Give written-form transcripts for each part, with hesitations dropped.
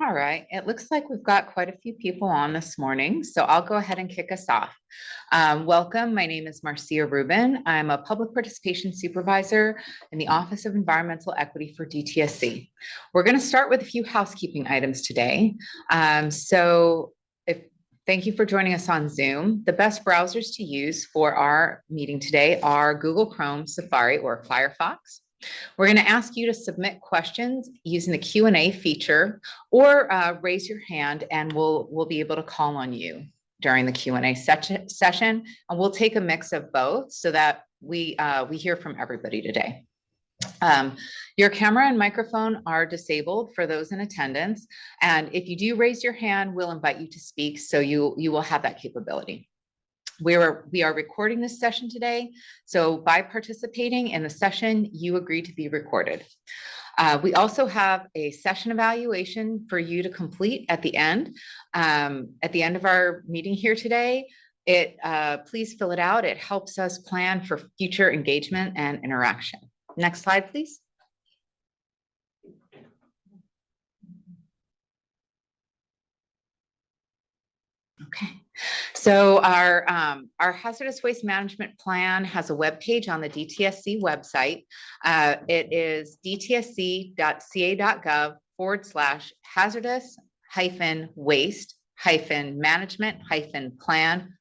All right, it looks like we've got quite a few people on this morning, so I'll go ahead and kick us off. Welcome, my name is Marcia Rubin. I'm a public participation supervisor in the Office of Environmental Equity for DTSC. We're going to start with a few housekeeping items today. Thank you for joining us on Zoom. The best browsers to use for our meeting today are Google Chrome, Safari, or Firefox. We're going to ask you to submit questions using the Q&A feature or raise your hand, and we'll be able to call on you during the Q&A session, and we'll take a mix of both so that we hear from everybody today. Your camera and microphone are disabled for those in attendance, and if you do raise your hand, we'll invite you to speak, so you will have that capability. We are recording this session today, so by participating in the session, you agree to be recorded. We also have a session evaluation for you to complete at the end. At the end of our meeting here today, please fill it out. It helps us plan for future engagement and interaction. Next slide, please. Okay. So our hazardous waste management plan has a web page on the DTSC website. It is dtsc.ca.gov/hazardous-waste-management-plan/.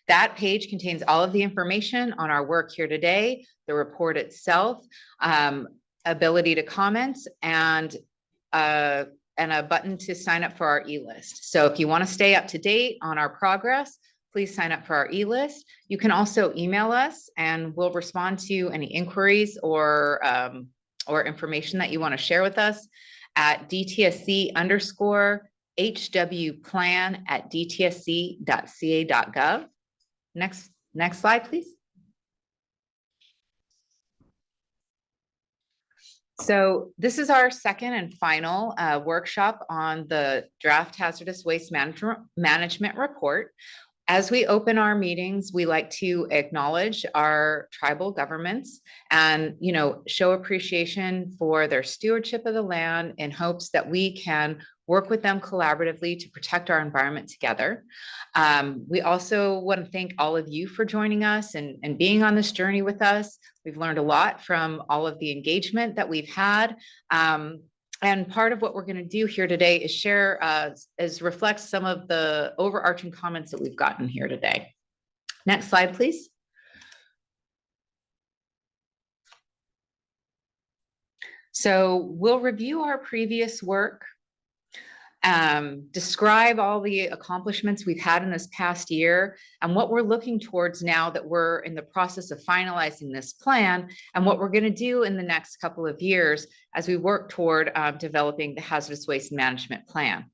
That page contains all of the information on our work here today, the report itself, ability to comment, and a button to sign up for our e-list. So if you want to stay up to date on our progress, please sign up for our e-list. You can also email us and we'll respond to any inquiries or information that you want to share with us at dtsc_hwplan@dtsc.ca.gov. Next slide, please. So this is our second and final workshop on the draft hazardous waste management report. As we open our meetings, we like to acknowledge our tribal governments and, show appreciation for their stewardship of the land in hopes that we can work with them collaboratively to protect our environment together. We also want to thank all of you for joining us and being on this journey with us. We've learned a lot from all of the engagement that we've had. And part of what we're going to do here today is share, reflect some of the overarching comments that we've gotten here today. Next slide, please. So we'll review our previous work, describe all the accomplishments we've had in this past year and what we're looking towards now that we're in the process of finalizing this plan and what we're going to do in the next couple of years as we work toward developing the hazardous waste management plan.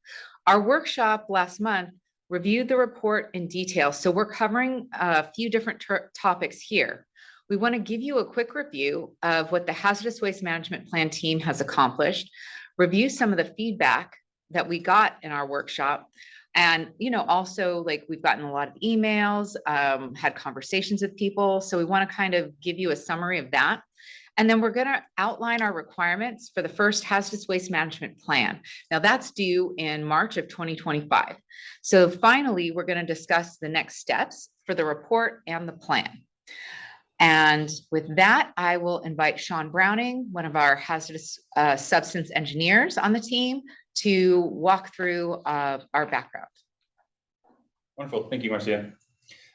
Our workshop last month reviewed the report in detail, so we're covering a few different topics here. We want to give you a quick review of what the hazardous waste management plan team has accomplished, review some of the feedback that we got in our workshop. And, also we've gotten a lot of emails, had conversations with people. So we want to kind of give you a summary of that. And then we're going to outline our requirements for the first hazardous waste management plan. Now that's due in March of 2025. So finally, we're going to discuss the next steps for the report and the plan. And with that, I will invite Sean Browning, one of our hazardous substance engineers on the team, to walk through our background. Wonderful. Thank you, Marcia.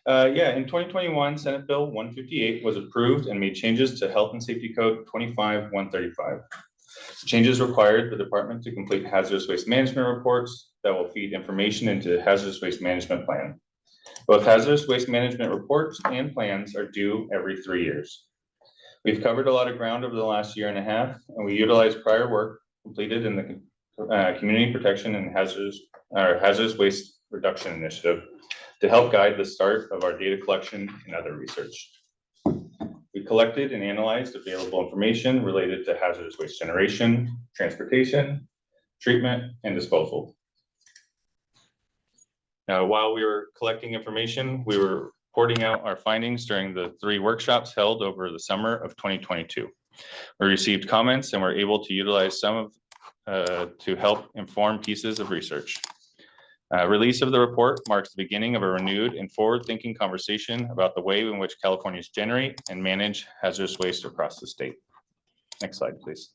In 2021, Senate Bill 158 was approved and made changes to Health and Safety Code 25-135. The changes required the department to complete hazardous waste management reports that will feed information into the hazardous waste management plan. Both hazardous waste management reports and plans are due every 3 years. We've covered a lot of ground over the last year and a half, and we utilized prior work completed in the Community Protection and Hazardous Waste Reduction Initiative to help guide the start of our data collection and other research. We collected and analyzed available information related to hazardous waste generation, transportation, treatment, and disposal. Now, while we were collecting information, we were reporting out our findings during the 3 workshops held over the summer of 2022. We received comments and were able to utilize some of to help inform pieces of research. Release of the report marks the beginning of a renewed and forward-thinking conversation about the way in which Californians generate and manage hazardous waste across the state. Next slide, please.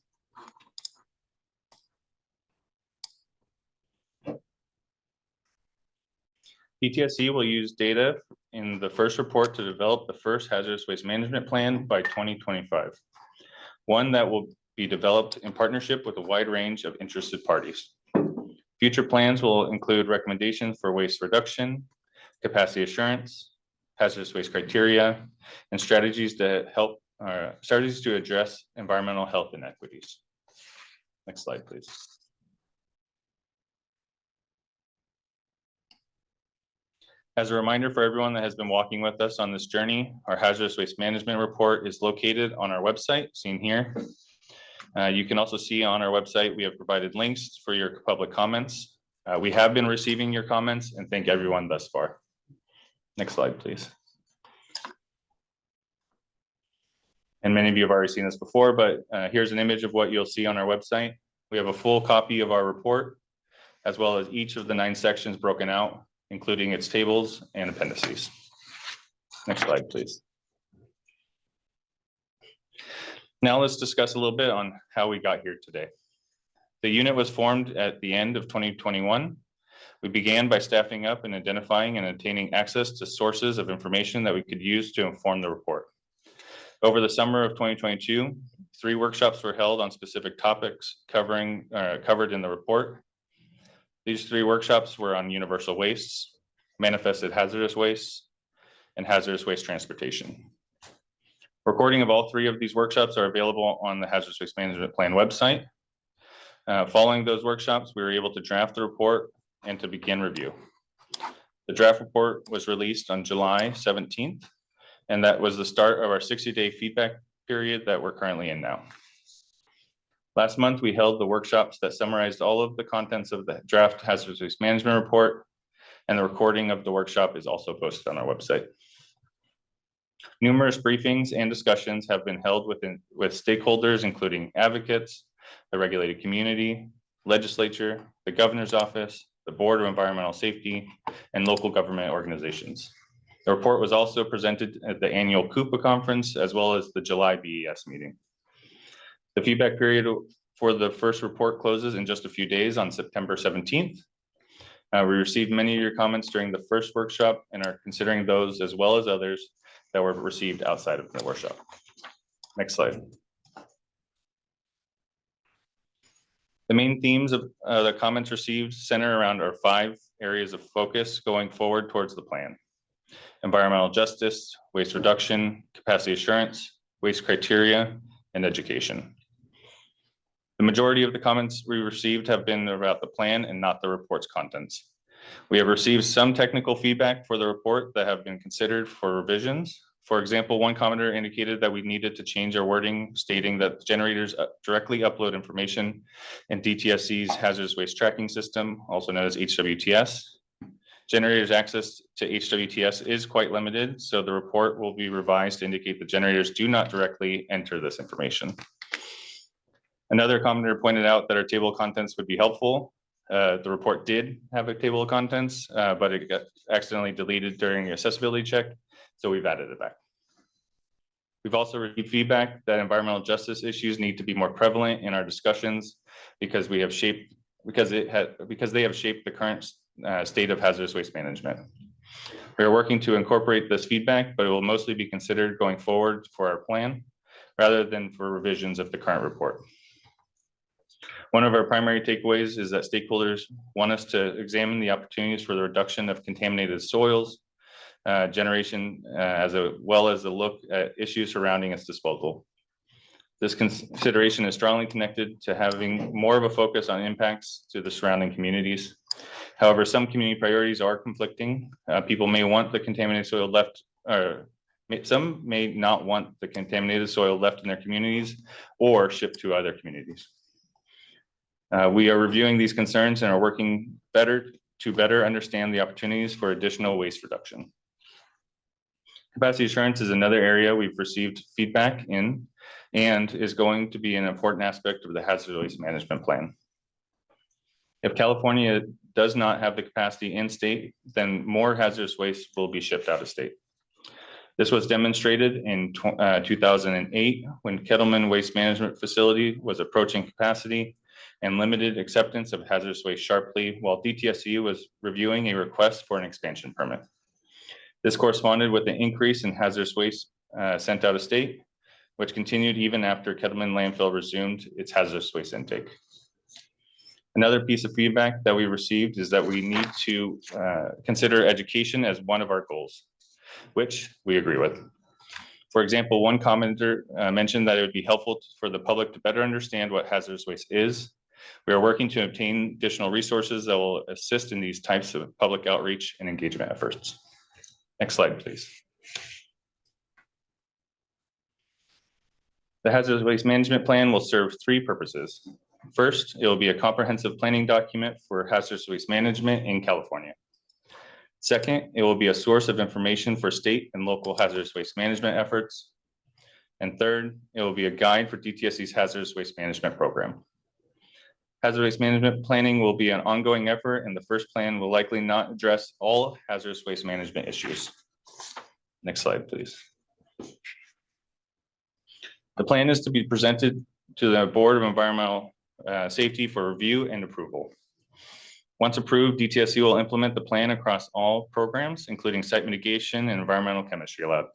PTSC will use data in the first report to develop the first hazardous waste management plan by 2025. One that will be developed in partnership with a wide range of interested parties. Future plans will include recommendations for waste reduction, capacity assurance, hazardous waste criteria, and strategies to address environmental health inequities. Next slide, please. As a reminder for everyone that has been walking with us on this journey, our hazardous waste management report is located on our website, seen here. You can also see on our website, we have provided links for your public comments. We have been receiving your comments and thank everyone thus far. Next slide, please. And many of you have already seen this before, but here's an image of what you'll see on our website. We have a full copy of our report, as well as each of the 9 sections broken out, including its tables and appendices. Next slide, please. Now let's discuss a little bit on how we got here today. The unit was formed at the end of 2021. We began by staffing up and identifying and obtaining access to sources of information that we could use to inform the report. Over the summer of 2022, 3 workshops were held on specific topics covered in the report. These 3 workshops were on universal wastes, manifested hazardous wastes, and hazardous waste transportation. Recording of all 3 of these workshops are available on the Hazardous Waste Management Plan website. Following those workshops, we were able to draft the report and to begin review. The draft report was released on July 17th, and that was the start of our 60-day feedback period that we're currently in now. Last month, we held the workshops that summarized all of the contents of the draft hazardous waste management report, and the recording of the workshop is also posted on our website. Numerous briefings and discussions have been held with stakeholders, including advocates, the regulated community, legislature, the governor's office, the Board of Environmental Safety, and local government organizations. The report was also presented at the annual Coupa conference, as well as the July BES meeting. The feedback period for the first report closes in just a few days on September 17th. We received many of your comments during the first workshop and are considering those as well as others that were received outside of the workshop. Next slide. The main themes of the comments received center around our 5 areas of focus going forward towards the plan: environmental justice, waste reduction, capacity assurance, waste criteria, and education. The majority of the comments we received have been about the plan and not the report's contents. We have received some technical feedback for the report that have been considered for revisions. For example, one commenter indicated that we needed to change our wording, stating that generators directly upload information in DTSC's hazardous waste tracking system, also known as HWTS. Generators' access to HWTS is quite limited, so the report will be revised to indicate that generators do not directly enter this information. Another commenter pointed out that our table of contents would be helpful. The report did have a table of contents, but it got accidentally deleted during the accessibility check, so we've added it back. We've also received feedback that environmental justice issues need to be more prevalent in our discussions because they have shaped the current state of hazardous waste management. We are working to incorporate this feedback, but it will mostly be considered going forward for our plan rather than for revisions of the current report. One of our primary takeaways is that stakeholders want us to examine the opportunities for the reduction of contaminated soils, generation, as well as a look at issues surrounding its disposal. This consideration is strongly connected to having more of a focus on impacts to the surrounding communities. However, some community priorities are conflicting. People may want the contaminated soil left, or some may not want the contaminated soil left in their communities or shipped to other communities. We are reviewing these concerns and are working to better understand the opportunities for additional waste reduction. Capacity assurance is another area we've received feedback in and is going to be an important aspect of the hazardous waste management plan. If California does not have the capacity in state, then more hazardous waste will be shipped out of state. This was demonstrated in 2008 when Kettleman Waste Management Facility was approaching capacity and limited acceptance of hazardous waste sharply, while DTSC was reviewing a request for an expansion permit. This corresponded with an increase in hazardous waste sent out of state, which continued even after Kettleman landfill resumed its hazardous waste intake. Another piece of feedback that we received is that we need to consider education as one of our goals, which we agree with. For example, one commenter mentioned that it would be helpful for the public to better understand what hazardous waste is. We are working to obtain additional resources that will assist in these types of public outreach and engagement efforts. Next slide, please. The hazardous waste management plan will serve three purposes. First, it will be a comprehensive planning document for hazardous waste management in California. Second, it will be a source of information for state and local hazardous waste management efforts. And third, it will be a guide for DTSC's hazardous waste management program. Hazardous waste management planning will be an ongoing effort, and the first plan will likely not address all hazardous waste management issues. Next slide, please. The plan is to be presented to the Board of Environmental Safety for review and approval. Once approved, DTSC will implement the plan across all programs, including site mitigation and environmental chemistry lab.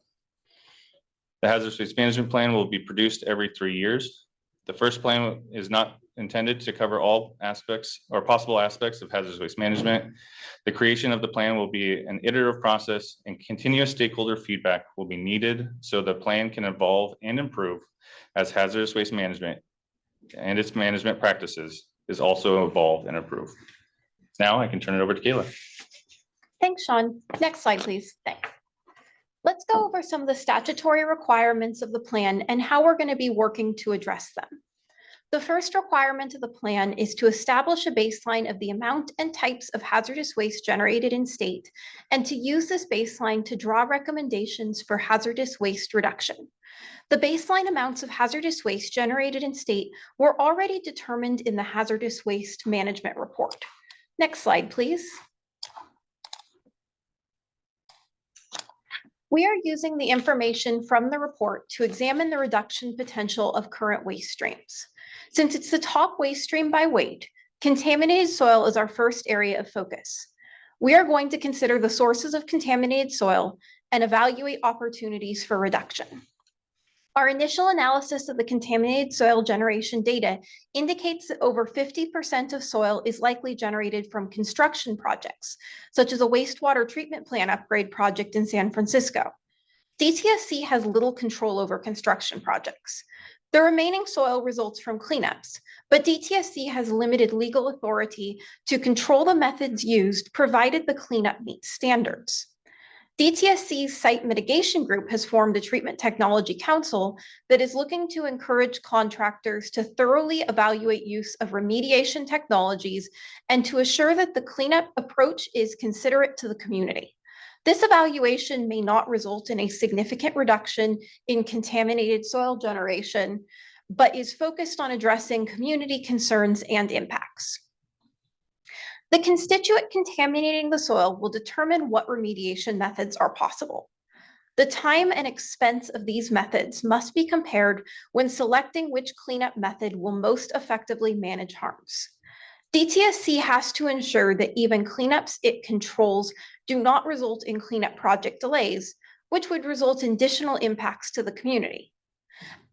The hazardous waste management plan will be produced every 3 years. The first plan is not intended to cover all aspects or possible aspects of hazardous waste management. The creation of the plan will be an iterative process, and continuous stakeholder feedback will be needed so the plan can evolve and improve as hazardous waste management and its management practices is also evolved and improved. Now I can turn it over to Kayla. Thanks, Sean. Next slide, please. Thanks. Let's go over some of the statutory requirements of the plan and how we're going to be working to address them. The first requirement of the plan is to establish a baseline of the amount and types of hazardous waste generated in state, and to use this baseline to draw recommendations for hazardous waste reduction. The baseline amounts of hazardous waste generated in state were already determined in the hazardous waste management report. Next slide, please. We are using the information from the report to examine the reduction potential of current waste streams. Since it's the top waste stream by weight, contaminated soil is our first area of focus. We are going to consider the sources of contaminated soil and evaluate opportunities for reduction. Our initial analysis of the contaminated soil generation data indicates that over 50% of soil is likely generated from construction projects, such as a wastewater treatment plant upgrade project in San Francisco. DTSC has little control over construction projects. The remaining soil results from cleanups, but DTSC has limited legal authority to control the methods used, provided the cleanup meets standards. DTSC's Site Mitigation Group has formed a Treatment Technology Council that is looking to encourage contractors to thoroughly evaluate use of remediation technologies and to assure that the cleanup approach is considerate to the community. This evaluation may not result in a significant reduction in contaminated soil generation, but is focused on addressing community concerns and impacts. The constituent contaminating the soil will determine what remediation methods are possible. The time and expense of these methods must be compared when selecting which cleanup method will most effectively manage harms. DTSC has to ensure that even cleanups it controls do not result in cleanup project delays, which would result in additional impacts to the community.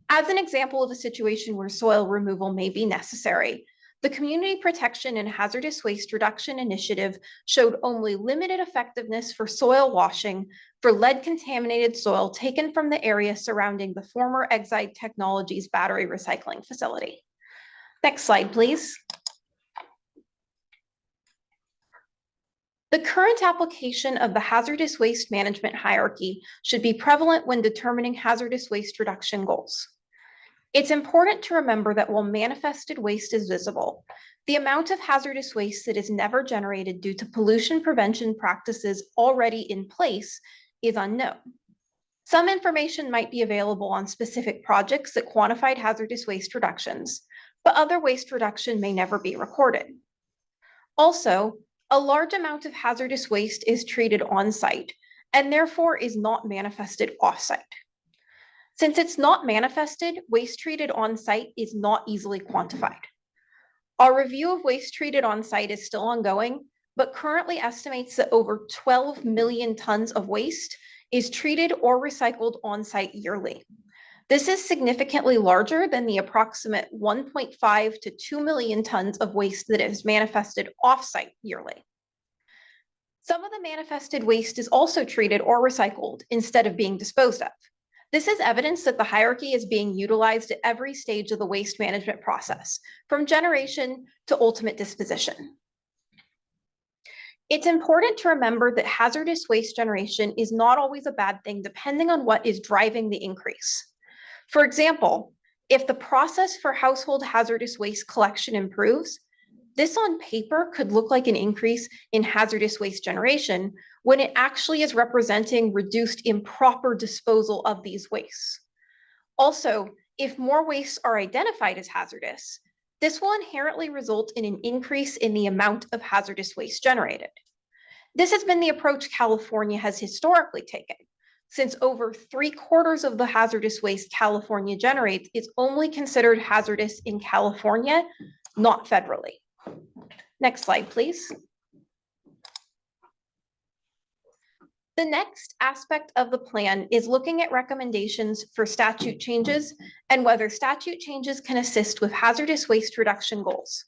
As an example of a situation where soil removal may be necessary, the Community Protection and Hazardous Waste Reduction Initiative showed only limited effectiveness for soil washing for lead-contaminated soil taken from the area surrounding the former Exide Technologies battery recycling facility. Next slide, please. The current application of the hazardous waste management hierarchy should be prevalent when determining hazardous waste reduction goals. It's important to remember that while manifested waste is visible, the amount of hazardous waste that is never generated due to pollution prevention practices already in place is unknown. Some information might be available on specific projects that quantified hazardous waste reductions, but other waste reduction may never be recorded. Also, a large amount of hazardous waste is treated on-site and therefore is not manifested off-site. Since it's not manifested, waste treated on-site is not easily quantified. Our review of waste treated on-site is still ongoing, but currently estimates that over 12 million tons of waste is treated or recycled on-site yearly. This is significantly larger than the approximate 1.5 to 2 million tons of waste that is manifested off-site yearly. Some of the manifested waste is also treated or recycled instead of being disposed of. This is evidence that the hierarchy is being utilized at every stage of the waste management process, from generation to ultimate disposition. It's important to remember that hazardous waste generation is not always a bad thing, depending on what is driving the increase. For example, if the process for household hazardous waste collection improves, this on paper could look like an increase in hazardous waste generation when it actually is representing reduced improper disposal of these wastes. Also, if more wastes are identified as hazardous, this will inherently result in an increase in the amount of hazardous waste generated. This has been the approach California has historically taken, since over 3/4 of the hazardous waste California generates is only considered hazardous in California, not federally. Next slide, please. The next aspect of the plan is looking at recommendations for statute changes and whether statute changes can assist with hazardous waste reduction goals.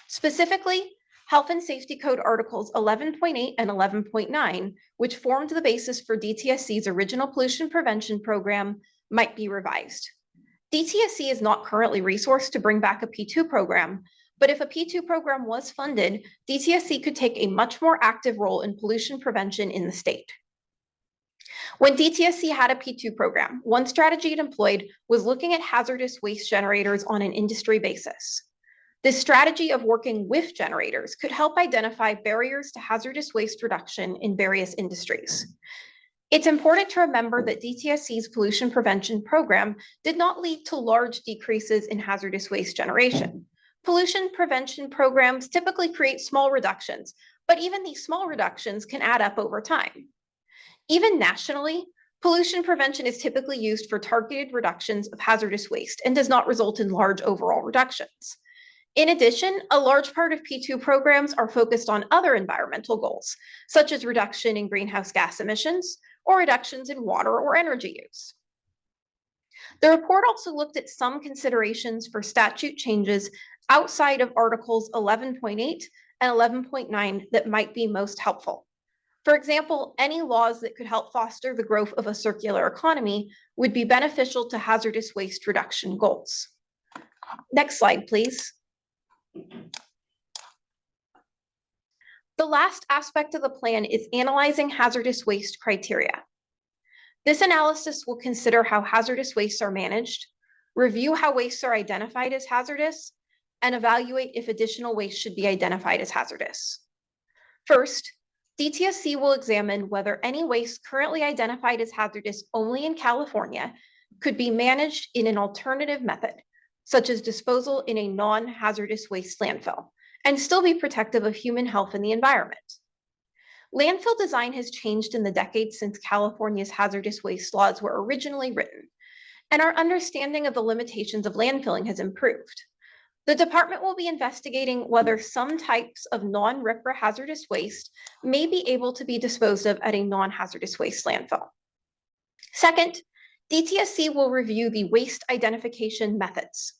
Specifically, Health and Safety Code Articles 11.8 and 11.9, which formed the basis for DTSC's original pollution prevention program, might be revised. DTSC is not currently resourced to bring back a P2 program, but if a P2 program was funded, DTSC could take a much more active role in pollution prevention in the state. When DTSC had a P2 program, one strategy it employed was looking at hazardous waste generators on an industry basis. This strategy of working with generators could help identify barriers to hazardous waste reduction in various industries. It's important to remember that DTSC's pollution prevention program did not lead to large decreases in hazardous waste generation. Pollution prevention programs typically create small reductions, but even these small reductions can add up over time. Even nationally, pollution prevention is typically used for targeted reductions of hazardous waste and does not result in large overall reductions. In addition, a large part of P2 programs are focused on other environmental goals, such as reduction in greenhouse gas emissions or reductions in water or energy use. The report also looked at some considerations for statute changes outside of Articles 11.8 and 11.9 that might be most helpful. For example, any laws that could help foster the growth of a circular economy would be beneficial to hazardous waste reduction goals. Next slide, please. The last aspect of the plan is analyzing hazardous waste criteria. This analysis will consider how hazardous wastes are managed, review how wastes are identified as hazardous, and evaluate if additional waste should be identified as hazardous. First, DTSC will examine whether any waste currently identified as hazardous only in California could be managed in an alternative method, such as disposal in a non-hazardous waste landfill, and still be protective of human health and the environment. Landfill design has changed in the decades since California's hazardous waste laws were originally written, and our understanding of the limitations of landfilling has improved. The department will be investigating whether some types of non-RIPRA hazardous waste may be able to be disposed of at a non-hazardous waste landfill. Second, DTSC will review the waste identification methods.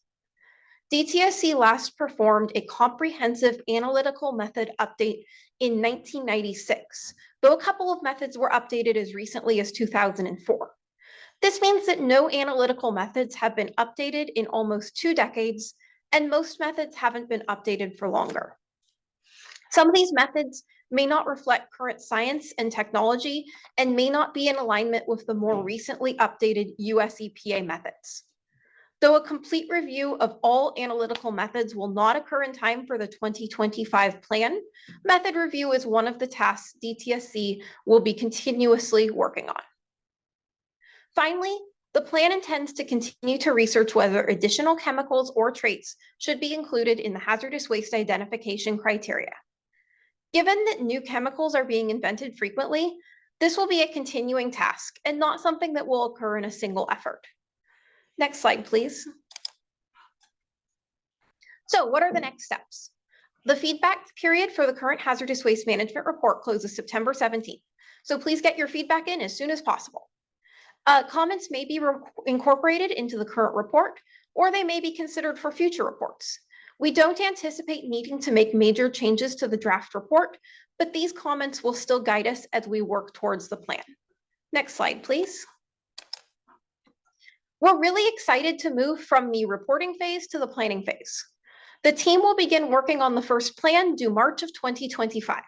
DTSC last performed a comprehensive analytical method update in 1996, though a couple of methods were updated as recently as 2004. This means that no analytical methods have been updated in almost 2 decades, and most methods haven't been updated for longer. Some of these methods may not reflect current science and technology and may not be in alignment with the more recently updated US EPA methods. Though a complete review of all analytical methods will not occur in time for the 2025 plan, method review is one of the tasks DTSC will be continuously working on. Finally, the plan intends to continue to research whether additional chemicals or traits should be included in the hazardous waste identification criteria. Given that new chemicals are being invented frequently, this will be a continuing task and not something that will occur in a single effort. Next slide, please. So what are the next steps? The feedback period for the current hazardous waste management report closes September 17th. So please get your feedback in as soon as possible. Comments may be incorporated into the current report, or they may be considered for future reports. We don't anticipate needing to make major changes to the draft report, but these comments will still guide us as we work towards the plan. Next slide, please. We're really excited to move from the reporting phase to the planning phase. The team will begin working on the first plan due March of 2025.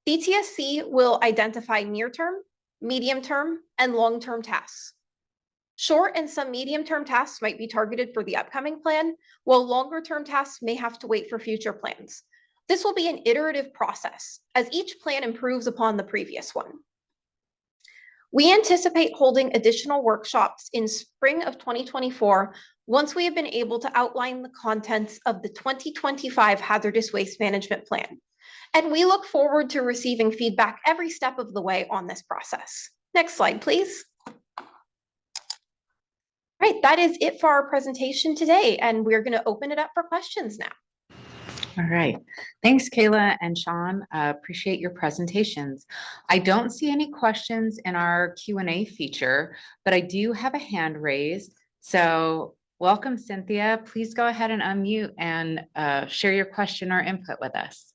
BTSC will identify near-term, medium-term, and long-term tasks. Short and some medium-term tasks might be targeted for the upcoming plan, while longer-term tasks may have to wait for future plans. This will be an iterative process, as each plan improves upon the previous one. We anticipate holding additional workshops in spring of 2024 once we have been able to outline the contents of the 2025 Hazardous Waste Management Plan. And we look forward to receiving feedback every step of the way on this process. Next slide, please. All right, that is it for our presentation today, and we're going to open it up for questions now. All right. Thanks, Kayla and Sean. Appreciate your presentations. I don't see any questions in our Q&A feature, but I do have a hand raised. So welcome, Cynthia. Please go ahead and unmute and share your question or input with us.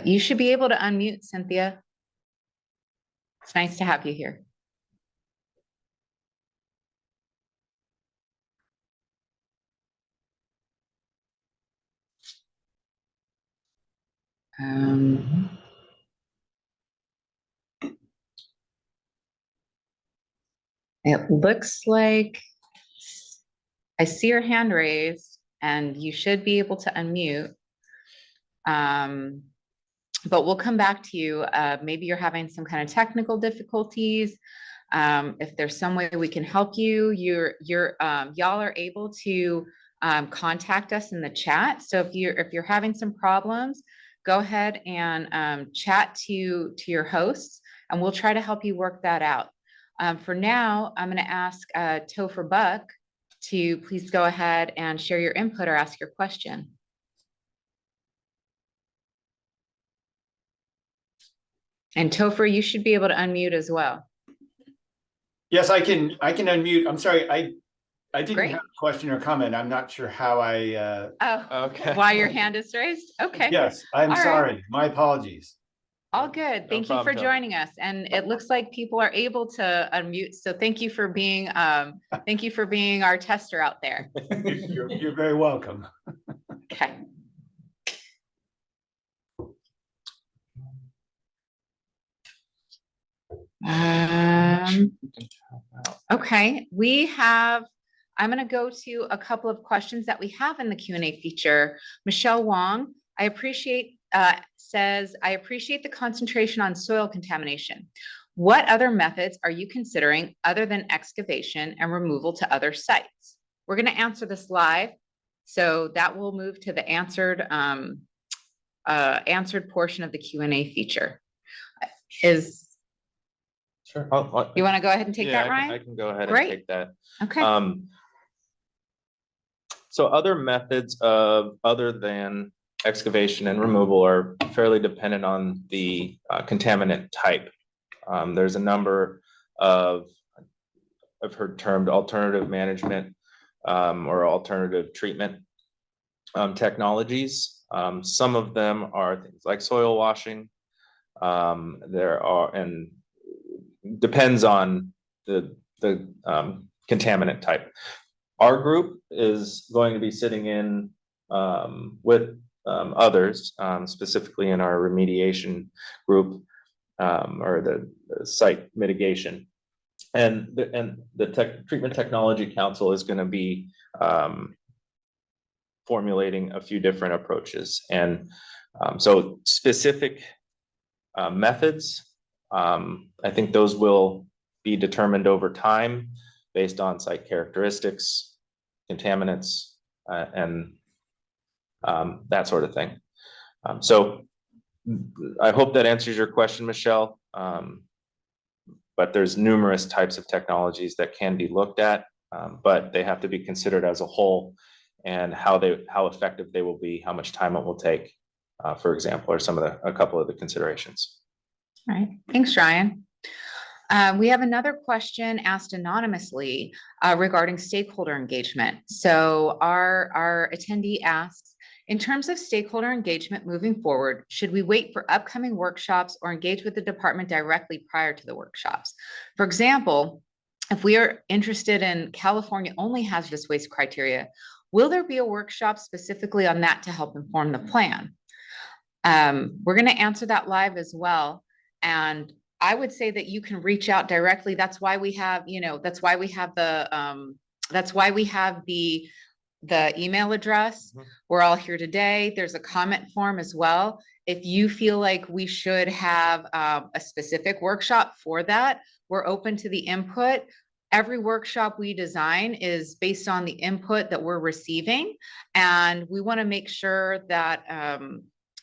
You should be able to unmute, Cynthia. It's nice to have you here. It looks like I see your hand raised and you should be able to unmute. But we'll come back to you. Maybe you're having some kind of technical difficulties. If there's some way we can help you, y'all are able to contact us in the chat. So if you're having some problems, go ahead and chat to your hosts, and we'll try to help you work that out. For now, I'm going to ask Topher Buck to please go ahead and share your input or ask your question. And Topher, you should be able to unmute as well. Yes, I can unmute. I'm sorry, I didn't Great. have a question or comment. I'm not sure how I Okay. Why your hand is raised? Okay. Yes, I'm All right. sorry. My apologies. All good. Thank you for joining us. And it looks like people are able to unmute. So thank you for being our tester out there. You're very welcome. Okay. Okay, I'm going to go to a couple of questions that we have in the Q&A feature. Michelle Wong, says, I appreciate the concentration on soil contamination. What other methods are you considering other than excavation and removal to other sites? We're going to answer this live, so that will move to the answered portion of the Q&A feature. Sure. You want to go ahead and take that, Ryan? I can go ahead Great. and take that. Okay. So other methods other than excavation and removal are fairly dependent on the contaminant type. There's a number of, I've heard termed alternative management or alternative treatment technologies. Some of them are things like soil washing. And depends on the contaminant type. Our group is going to be sitting in with others, specifically in our remediation group or the site mitigation. And the Treatment Technology Council is going to be formulating a few different approaches. And so specific methods, I think those will be determined over time based on site characteristics, contaminants, and that sort of thing. So I hope that answers your question, Michelle. But there's numerous types of technologies that can be looked at, but they have to be considered as a whole, and how effective they will be, how much time it will take, for example, are a couple of the considerations. All right, thanks, Ryan. We have another question asked anonymously regarding stakeholder engagement. So our attendee asks, in terms of stakeholder engagement moving forward, should we wait for upcoming workshops or engage with the department directly prior to the workshops? For example, if we are interested in California only hazardous waste criteria, will there be a workshop specifically on that to help inform the plan? We're going to answer that live as well. And I would say that you can reach out directly. That's why we have, that's why we have the email address. We're all here today. There's a comment form as well. If you feel like we should have a specific workshop for that, we're open to the input. Every workshop we design is based on the input that we're receiving. And we want to make sure that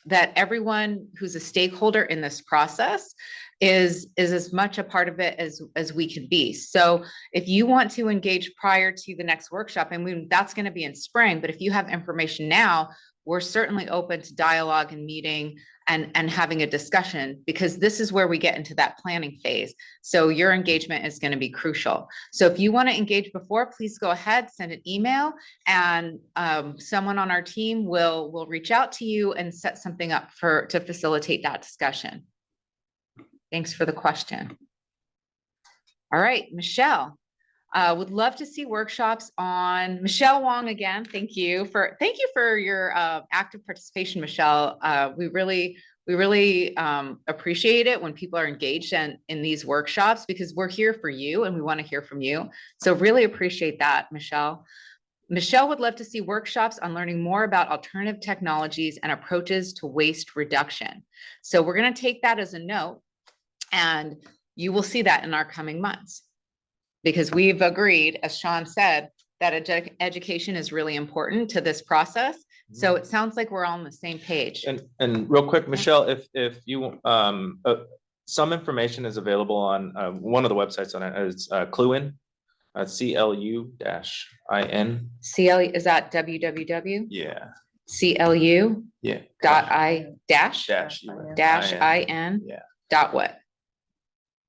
that everyone who's a stakeholder in this process is as much a part of it as we could be. So if you want to engage prior to the next workshop, and that's going to be in spring, but if you have information now, we're certainly open to dialogue and meeting and having a discussion, because this is where we get into that planning phase. So your engagement is going to be crucial. So if you want to engage before, please go ahead, send an email, and someone on our team will reach out to you and set something up to facilitate that discussion. Thanks for the question. All right, Michelle. Would love to see workshops on Michelle Wong again. Thank you for your active participation, Michelle. We really appreciate it when people are engaged in these workshops, because we're here for you and we want to hear from you. So really appreciate that, Michelle. Michelle would love to see workshops on learning more about alternative technologies and approaches to waste reduction. So we're going to take that as a note, and you will see that in our coming months, because we've agreed, as Sean said, that education is really important to this process. So it sounds like we're all on the same page. And real quick, Michelle, if you some information is available on one of the websites on it is Cluin, CLU-IN. CL, is that www? Yeah. CLU? Yeah. Dash IN. Yeah. Dot what?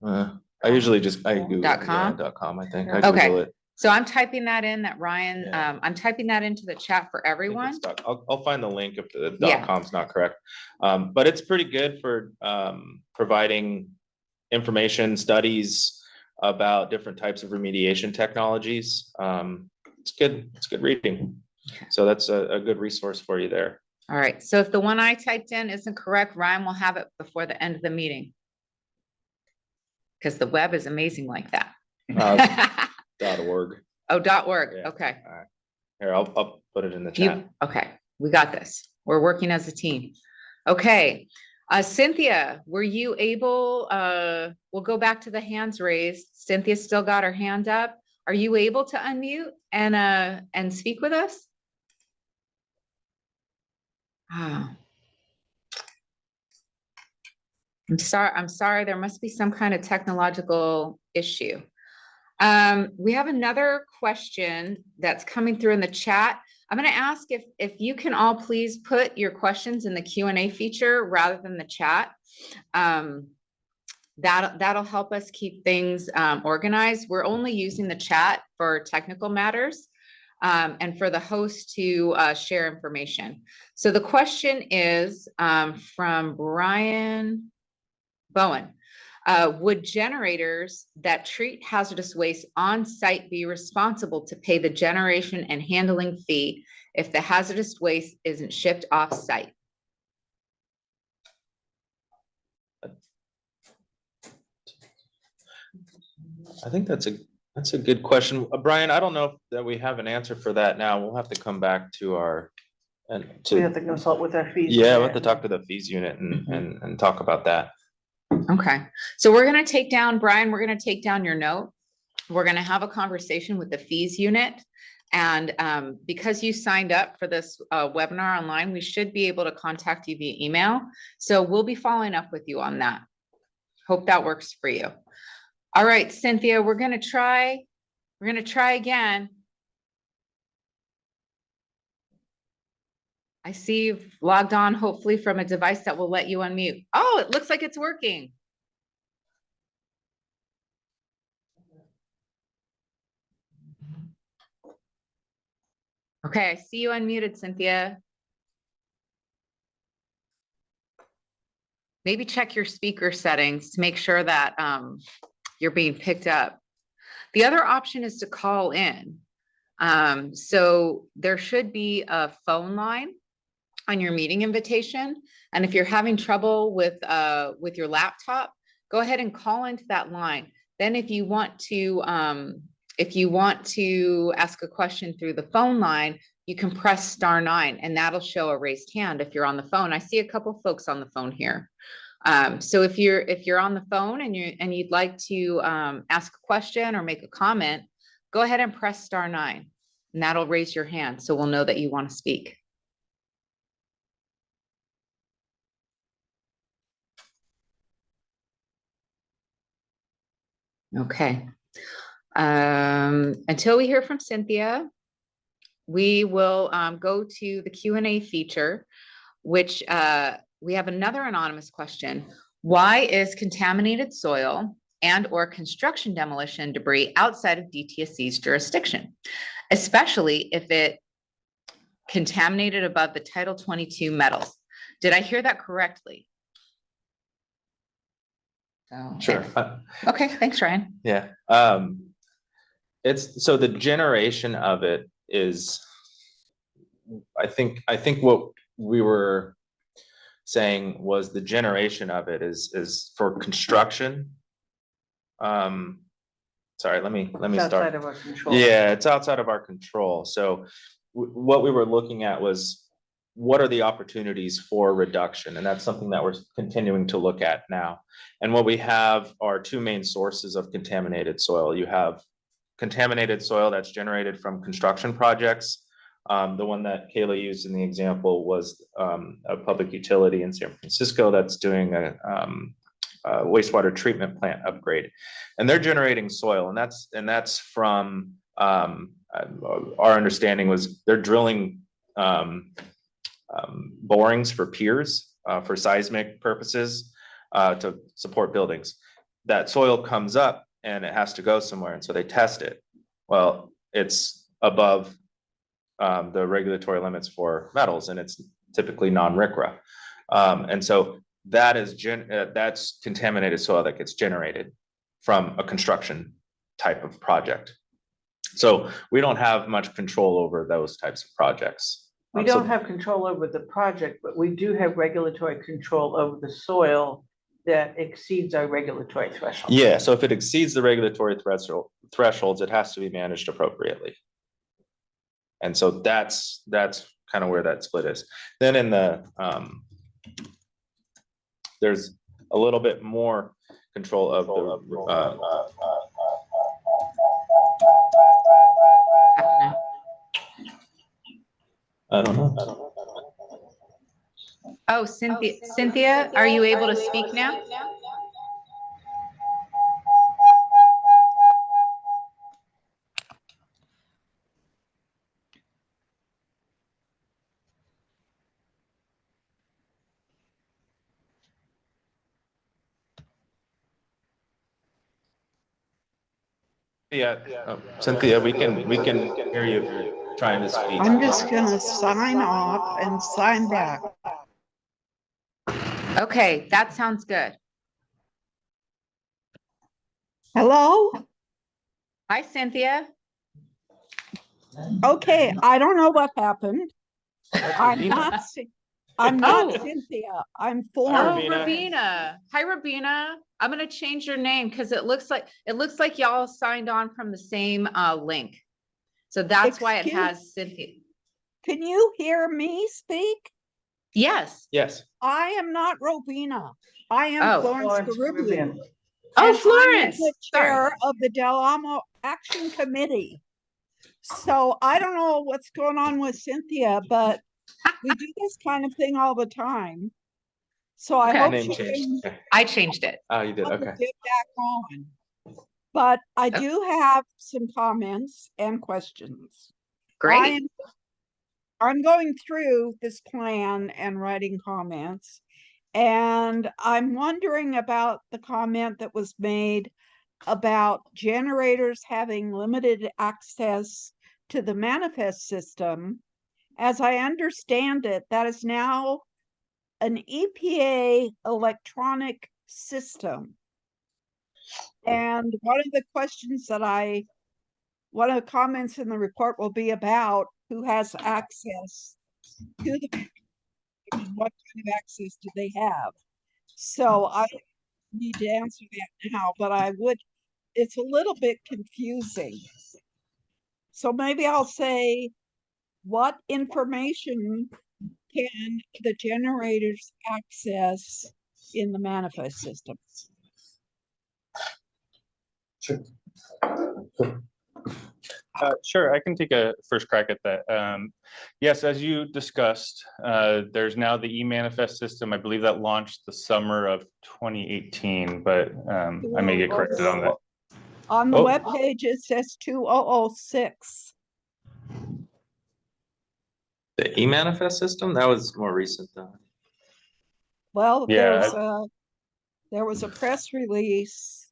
I usually just Google .com? Yeah, .com, I think. I Okay. Google it. So I'm typing that in, that Ryan, Yeah. I'm typing that into the chat for I think everyone. it's I'll find the link if the Yeah. .com's not correct. But it's pretty good for providing information, studies about different types of remediation technologies. It's good reading. So that's a good resource for you there. All right. So if the one I typed in isn't correct, Ryan will have it before the end of the meeting, because the web is amazing like that. .org. Oh, .org. Yeah. Okay. All right. Here, I'll put it in the chat. Okay, we got this. We're working as a team. Okay. Cynthia, were you able, we'll go back to the hands raised. Cynthia still got her hand up. Are you able to unmute and speak with us? Ah. I'm sorry, there must be some kind of technological issue. We have another question that's coming through in the chat. I'm going to ask if you can all please put your questions in the Q&A feature rather than the chat. That'll help us keep things organized. We're only using the chat for technical matters and for the host to share information. So the question is from Brian Bowen. Would generators that treat hazardous waste on site be responsible to pay the generation and handling fee if the hazardous waste isn't shipped off site? I think that's a good question. Brian, I don't know that we have an answer for that now. We'll have to come back to our We have to consult with our fees. Yeah, we'll have to talk to the fees unit and talk about that. Okay, so we're gonna take down, Brian, we're gonna take down your note. We're gonna have a conversation with the fees unit. And because you signed up for this webinar online, we should be able to contact you via email. So we'll be following up with you on that. Hope that works for you. All right, Cynthia, we're gonna try again. I see you've logged on, hopefully from a device that will let you unmute. Oh, it looks like it's working. Okay, I see you unmuted, Cynthia. Maybe check your speaker settings to make sure that you're being picked up. The other option is to call in. So there should be a phone line on your meeting invitation. And if you're having trouble with your laptop, go ahead and call into that line. Then if you want to ask a question through the phone line, you can press *9 and that'll show a raised hand if you're on the phone. I see a couple folks on the phone here. So if you're on the phone and you'd like to ask a question or make a comment, go ahead and press *9 and that'll raise your hand. So we'll know that you want to speak. Okay. Until we hear from Cynthia, we will go to the Q&A feature, which we have another anonymous question. Why is contaminated soil and or construction demolition debris outside of DTSC's jurisdiction, especially if it contaminated above the Title 22 metals? Did I hear that correctly? So, Sure. Okay, thanks, Ryan. Yeah. It's so the generation of it is, I think what we were saying was the generation of it is for construction. Sorry, let me start. Outside of our control. Yeah, it's outside of our control. So what we were looking at was what are the opportunities for reduction? And that's something that we're continuing to look at now. And what we have are two main sources of contaminated soil. You have contaminated soil that's generated from construction projects. The one that Kayla used in the example was a public utility in San Francisco that's doing a wastewater treatment plant upgrade, and they're generating soil, and that's from our understanding was they're drilling borings for piers for seismic purposes to support buildings. That soil comes up and it has to go somewhere, and so they test it. Well, it's above the regulatory limits for metals, and it's typically non-RCRA. And so that is that's contaminated soil that gets generated from a construction type of project. So we don't have much control over those types of projects. We don't have control over the project, but we do have regulatory control over the soil that exceeds our regulatory threshold. Yeah, so if it exceeds the regulatory thresholds, it has to be managed appropriately. And so that's kind of where that split is. Then in the there's a little bit more control of the I don't know. Oh, Cynthia, are you able to speak now? Yeah, Cynthia, we can hear you if you're trying to speak. I'm just gonna sign off and sign back. Okay, that sounds good. Hello? Hi, Cynthia. Okay, I don't know what happened. I'm not Oh. Cynthia. I'm Oh, formed. Ravina. Hi, Ravina. I'm gonna change your name because it looks like y'all signed on from the same link. So that's why it Excuse- has Cynthia. Can you hear me speak? Yes. Yes. I am not Robina. I am Oh. Florence Florence Caribbean. Caribbean. Oh, And I am Florence, the sorry. chair of the Del Amo Action Committee. So I don't know what's going on with Cynthia, but we do this kind of thing all the time. So I Okay. hope Name she change. can Okay. I changed it. Oh, you did, get okay. back on. But I do have some comments and questions. Great. I'm going through this plan and writing comments. And I'm wondering about the comment that was made about generators having limited access to the manifest system. As I understand it, that is now an EPA electronic system. And one of the comments in the report will be about who has access to the, what kind of access do they have? So I need to answer that now, but it's a little bit confusing. So maybe I'll say, what information can the generators access in the manifest system? Sure, I can take a first crack at that. Yes, as you discussed, there's now the e-manifest system. I believe that launched the summer of 2018, but I may get corrected on that. On the Oh. webpage, it says 2006. The e-manifest system, that was more recent though. Well, Yeah. there was a press release.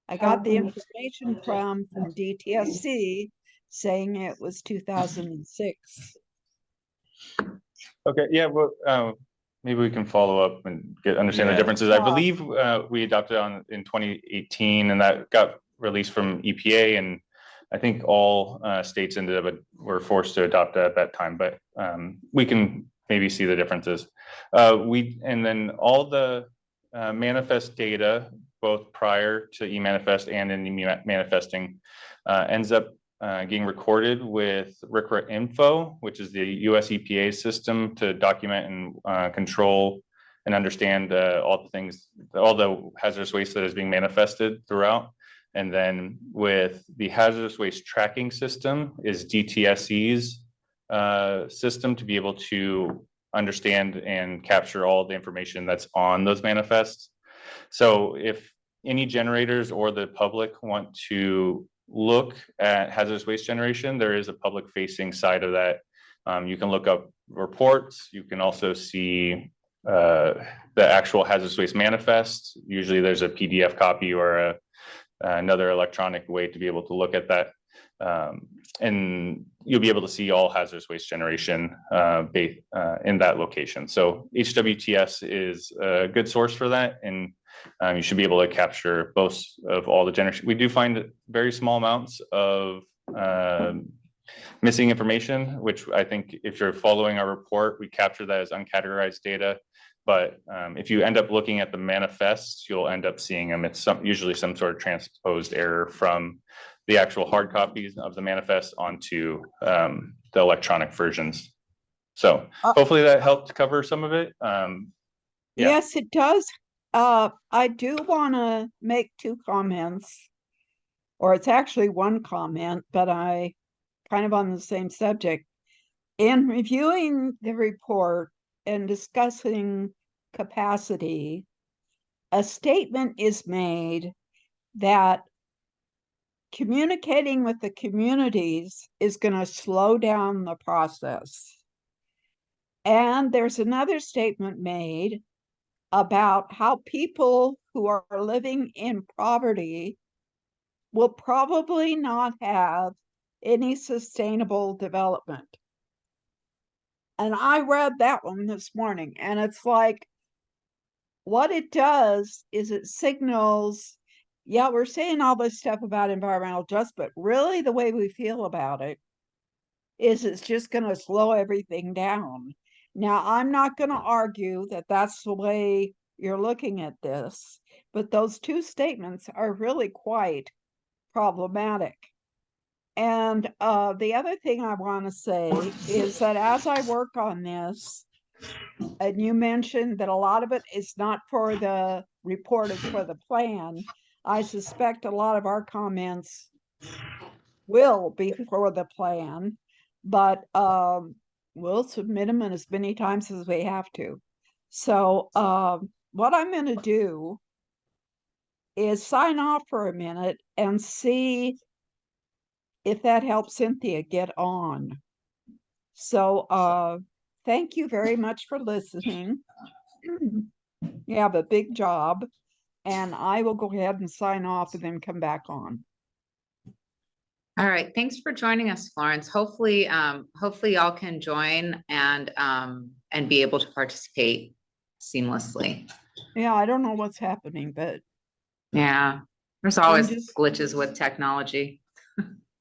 I got the information from DTSC saying it was 2006. Okay, yeah, well, maybe we can follow up and understand the Yeah. differences. I believe we adopted in 2018, and that got released from EPA, and I think all states were forced to adopt at that time, but we can maybe see the differences. And then all the manifest data, both prior to e-manifest and in e-manifesting, ends up getting recorded with RCRA info, which is the US EPA system to document and control and understand all the hazardous waste that is being manifested throughout. And then with the hazardous waste tracking system is DTSC's system to be able to understand and capture all the information that's on those manifests. So if any generators or the public want to look at hazardous waste generation, there is a public facing side of that. You can look up reports. You can also see the actual hazardous waste manifest. Usually there's a PDF copy or another electronic way to be able to look at that. And you'll be able to see all hazardous waste generation in that location. So HWTS is a good source for that. And you should be able to capture both of all the generation. We do find very small amounts of missing information, which I think if you're following our report, we capture that as uncategorized data. But if you end up looking at the manifests, you'll end up seeing them. It's usually some sort of transposed error from the actual hard copies of the manifest onto the electronic versions. So hopefully that helped cover some of it. Yeah. Yes, it does. I do want to make two comments, or it's actually one comment, but I kind of on the same subject. In reviewing the report and discussing capacity, a statement is made that communicating with the communities is going to slow down the process. And there's another statement made about how people who are living in poverty will probably not have any sustainable development. And I read that one this morning, and it's like, what it does is it signals, yeah, we're saying all this stuff about environmental justice, but really the way we feel about it is it's just going to slow everything down. Now, I'm not going to argue that that's the way you're looking at this, but those two statements are really quite problematic. And the other thing I want to say is that as I work on this, And you mentioned that a lot of it is not for the report, it's for the plan. I suspect a lot of our comments will be for the plan, but we'll submit them in as many times as we have to. So what I'm going to do is sign off for a minute and see if that helps Cynthia get on. So thank you very much for listening. You have a big job, and I will go ahead and sign off and then come back on. All right, thanks for joining us, Florence. Hopefully, hopefully y'all can join and be able to participate seamlessly. Yeah, I don't know what's happening, but Yeah, there's always glitches with technology.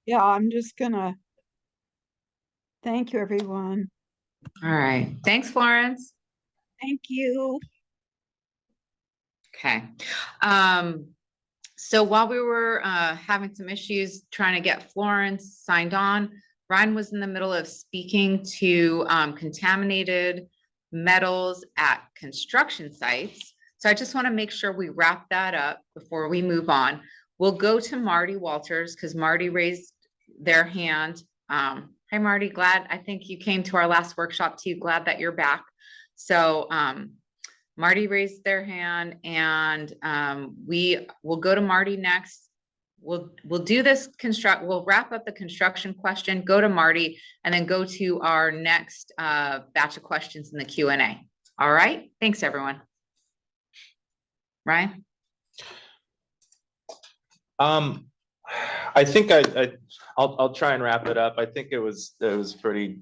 yeah, I'm just gonna thank you, everyone. All right, thanks, Florence. Thank you. Okay. So while we were having some issues trying to get Florence signed on, Ryan was in the middle of speaking to contaminated metals at construction sites. So I just want to make sure we wrap that up before we move on. We'll go to Marty Walters because Marty raised their hand. Hi, Marty. Glad, I think you came to our last workshop too. Glad that you're back. So Marty raised their hand, and we will go to Marty next. We'll do this we'll wrap up the construction question, go to Marty, and then go to our next batch of questions in the Q&A. All right, thanks everyone. Ryan? I think I'll try and wrap it up. I think it was pretty,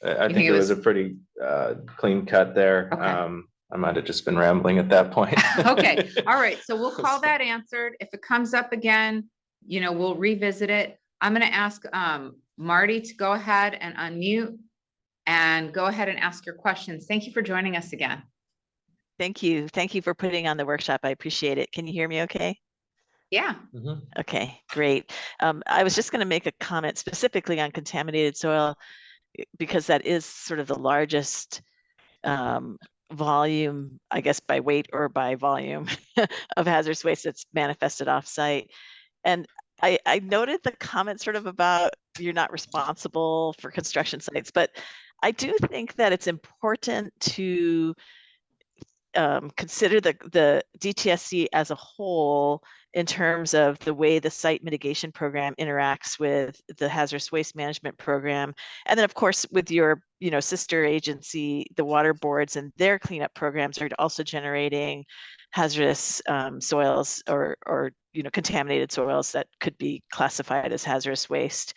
I think it was a pretty clean cut there. Okay. I might have just been rambling at that point. Okay. All right. So we'll call that answered. If it comes up again, we'll revisit it. I'm going to ask Marty to go ahead and unmute and go ahead and ask your questions. Thank you for joining us again. Thank you. Thank you for putting on the workshop. I appreciate it. Can you hear me okay? Yeah. Mm-hmm. Okay, great. I was just going to make a comment specifically on contaminated soil because that is sort of the largest volume, I guess by weight or by volume of hazardous waste that's manifested offsite. And I noted the comment sort of about you're not responsible for construction sites, but I do think that it's important to consider the DTSC as a whole in terms of the way the site mitigation program interacts with the hazardous waste management program. And then of course, with your sister agency, the water boards and their cleanup programs are also generating hazardous soils or contaminated soils that could be classified as hazardous waste.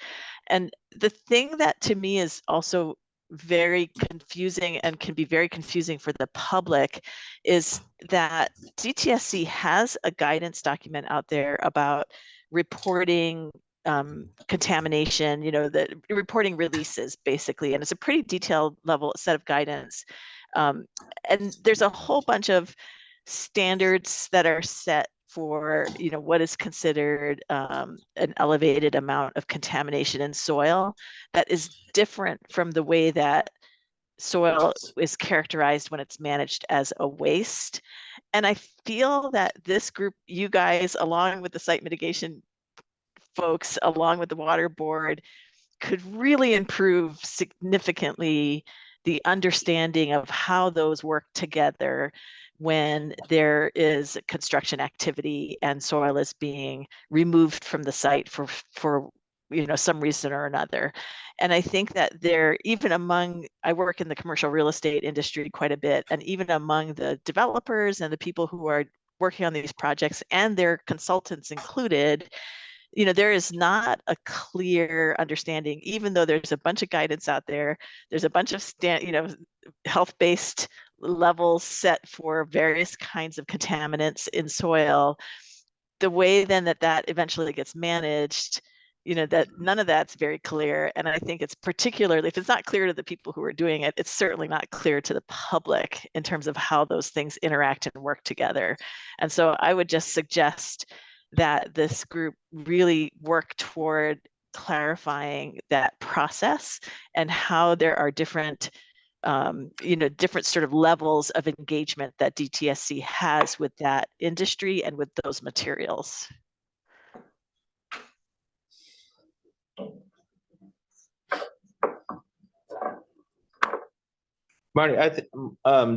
And the thing that to me is also very confusing and can be very confusing for the public is that DTSC has a guidance document out there about reporting contamination, the reporting releases basically, and it's a pretty detailed level set of guidance. And there's a whole bunch of standards that are set for what is considered an elevated amount of contamination in soil that is different from the way that soil is characterized when it's managed as a waste. And I feel that this group, you guys, along with the site mitigation folks, along with the water board, could really improve significantly the understanding of how those work together when there is construction activity and soil is being removed from the site for some reason or another. And I think that I work in the commercial real estate industry quite a bit, and even among the developers and the people who are working on these projects and their consultants included, there is not a clear understanding, even though there's a bunch of guidance out there. There's a bunch of health-based levels set for various kinds of contaminants in soil. The way then that eventually gets managed, that none of that's very clear. And I think it's particularly, if it's not clear to the people who are doing it, it's certainly not clear to the public in terms of how those things interact and work together. And so I would just suggest that this group really work toward clarifying that process and how there are different different sort of levels of engagement that DTSC has with that industry and with those materials. Marty,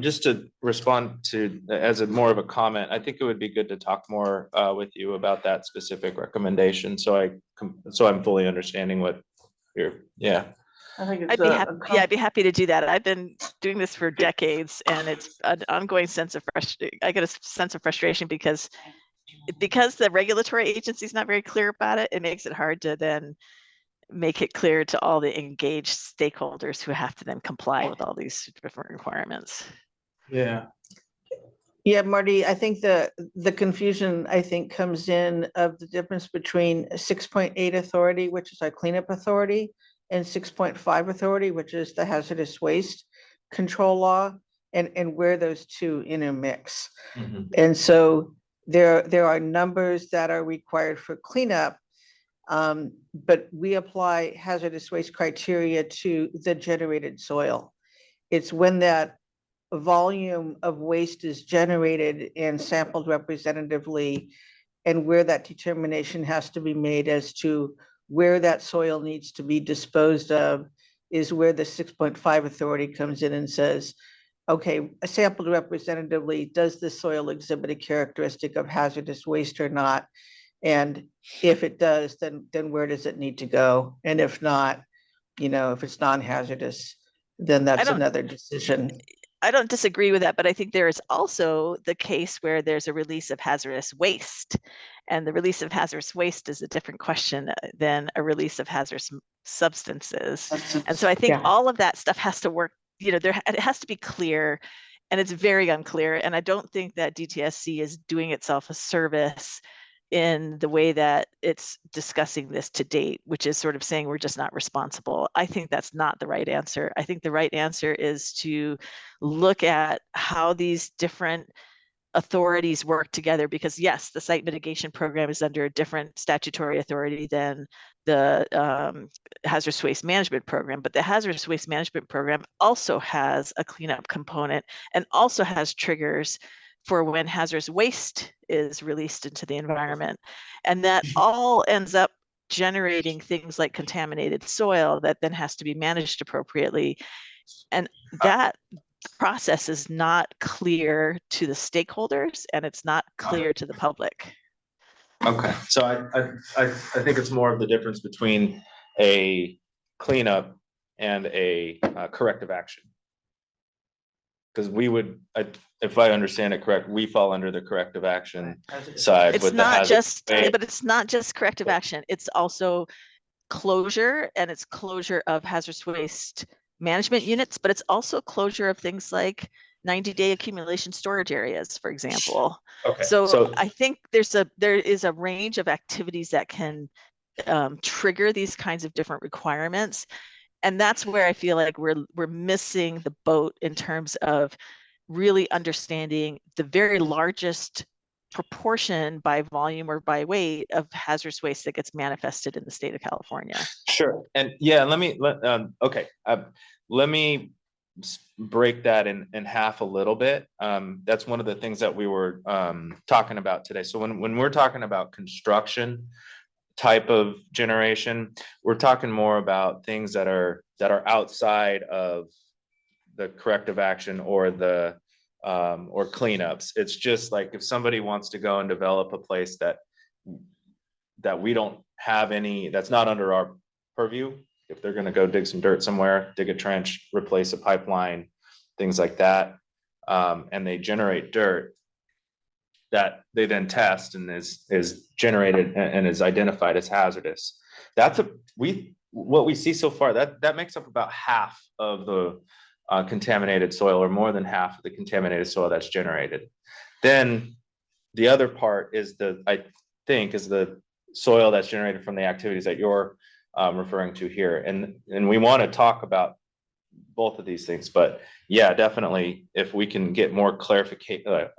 just to respond to, as a more of a comment, I think it would be good to talk more with you about that specific recommendation. So I'm fully understanding what yeah. I think it's I'd be happy. Yeah, I'd be happy to do that. I've been doing this for decades, and it's an ongoing sense of frustration. I get a sense of frustration because the regulatory agency is not very clear about it. It makes it hard to then make it clear to all the engaged stakeholders who have to then comply with all these different requirements. Yeah. Yeah, Marty, I think the confusion, I think, comes in of the difference between 6.8 authority, which is our cleanup authority, and 6.5 authority, which is the hazardous waste control law, and where those two intermix. Mhm. And so there are numbers that are required for cleanup, but we apply hazardous waste criteria to the generated soil. It's when that volume of waste is generated and sampled representatively, and where that determination has to be made as to where that soil needs to be disposed of, is where the 6.5 authority comes in and says, okay, sampled representatively, does the soil exhibit a characteristic of hazardous waste or not? And if it does, then where does it need to go? And if not, if it's non-hazardous, then that's another decision. I don't disagree with that, but I think there is also the case where there's a release of hazardous waste, and the release of hazardous waste is a different question than a release of hazardous substances. And so I think all of that stuff has to work, it has to be clear, and it's very unclear. And I don't think that DTSC is doing itself a service in the way that it's discussing this to date, which is sort of saying we're just not responsible. I think that's not the right answer. I think the right answer is to look at how these different authorities work together, because yes, the site mitigation program is under a different statutory authority than the hazardous waste management program, but the hazardous waste management program also has a cleanup component and also has triggers for when hazardous waste is released into the environment. And that all ends up generating things like contaminated soil that then has to be managed appropriately. And that process is not clear to the stakeholders, and it's not clear to the public. Okay, so I think it's more of the difference between a cleanup and a corrective action. Because we would, if I understand it correct, we fall under the corrective action side. It's not just, but it's not just corrective action. It's also closure, and it's closure of hazardous waste management units, but it's also closure of things like 90-day accumulation storage areas, for example. Okay. So I think there is a range of activities that can trigger these kinds of different requirements. And that's where I feel like we're missing the boat in terms of really understanding the very largest proportion by volume or by weight of hazardous waste that gets manifested in the state of California. Sure. And yeah, let me break that in half a little bit. That's one of the things that we were talking about today. So when we're talking about construction type of generation, we're talking more about things that are outside of the corrective action or the or cleanups. It's just like if somebody wants to go and develop a place that we don't have any, that's not under our purview. If they're going to go dig some dirt somewhere, dig a trench, replace a pipeline, things like that, and they generate dirt that they then test and is generated and is identified as hazardous. What we see so far, that makes up about half of the contaminated soil, or more than half of the contaminated soil that's generated. Then the other part is the soil that's generated from the activities that you're referring to here. And we want to talk about both of these things, but yeah, definitely, if we can get more clarification,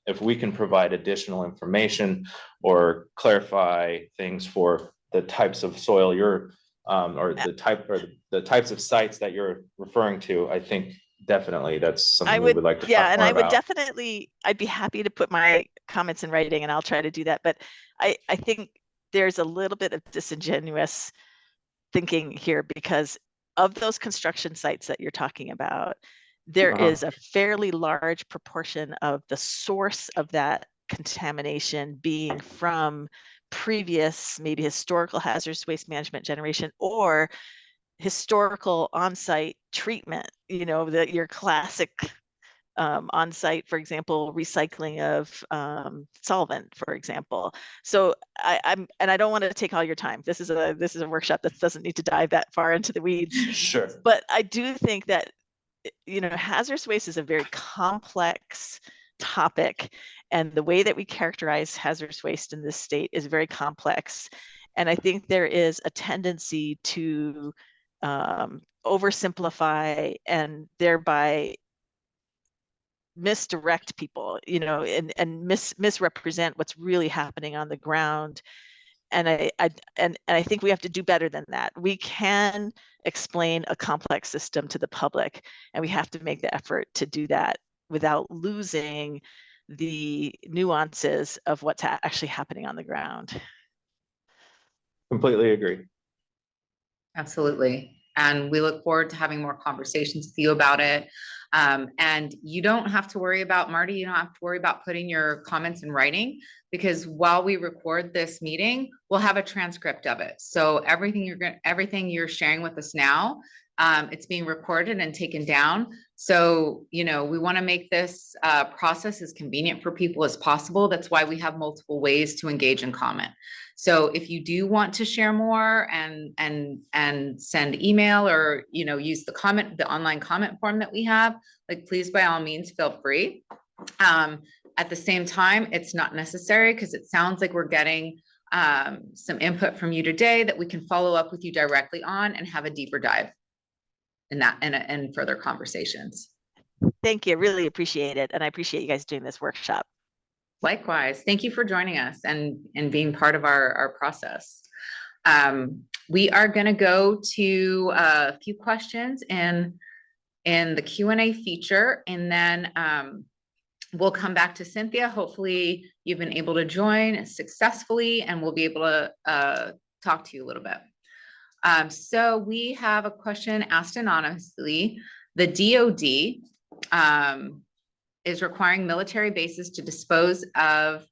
if we can provide additional information or clarify things for the types of soil you're or the types of sites that you're referring to, I think definitely that's something we would like to talk and more I would about. definitely, I'd be happy to put my comments in writing and I'll try to do that. But I think there's a little bit of disingenuous thinking here because of those construction sites that you're talking about, there is a fairly large proportion of the source of that contamination being from previous, maybe historical hazardous waste management generation or historical on-site treatment, you know, your classic on-site, for example, recycling of solvent, for example. So and I don't want to take all your time. This is a workshop that doesn't need to dive that far into the weeds. Sure. But I do think that, you know, hazardous waste is a very complex topic, and the way that we characterize hazardous waste in this state is very complex. And I think there is a tendency to oversimplify and thereby misdirect people, you know, and misrepresent what's really happening on the ground. And I think we have to do better than that. We can explain a complex system to the public, and we have to make the effort to do that without losing the nuances of what's actually happening on the ground. Completely agree. Absolutely. And we look forward to having more conversations with you about it. And you don't have to worry about, Marty, you don't have to worry about putting your comments in writing, because while we record this meeting, we'll have a transcript of it. So everything you're sharing with us now, it's being recorded and taken down. So, you know, we want to make this process as convenient for people as possible. That's why we have multiple ways to engage and comment. So if you do want to share more and send email or, you know, use the online comment form that we have, like, please, by all means, feel free. At the same time, it's not necessary because it sounds like we're getting some input from you today that we can follow up with you directly on and have a deeper dive in that and further conversations. Thank you. I really appreciate it. And I appreciate you guys doing this workshop. Likewise. Thank you for joining us and being part of our process. We are going to go to a few questions in the Q&A feature, and then we'll come back to Cynthia. Hopefully you've been able to join successfully and we'll be able to talk to you a little bit. So we have a question asked anonymously. The DoD is requiring military bases to dispose of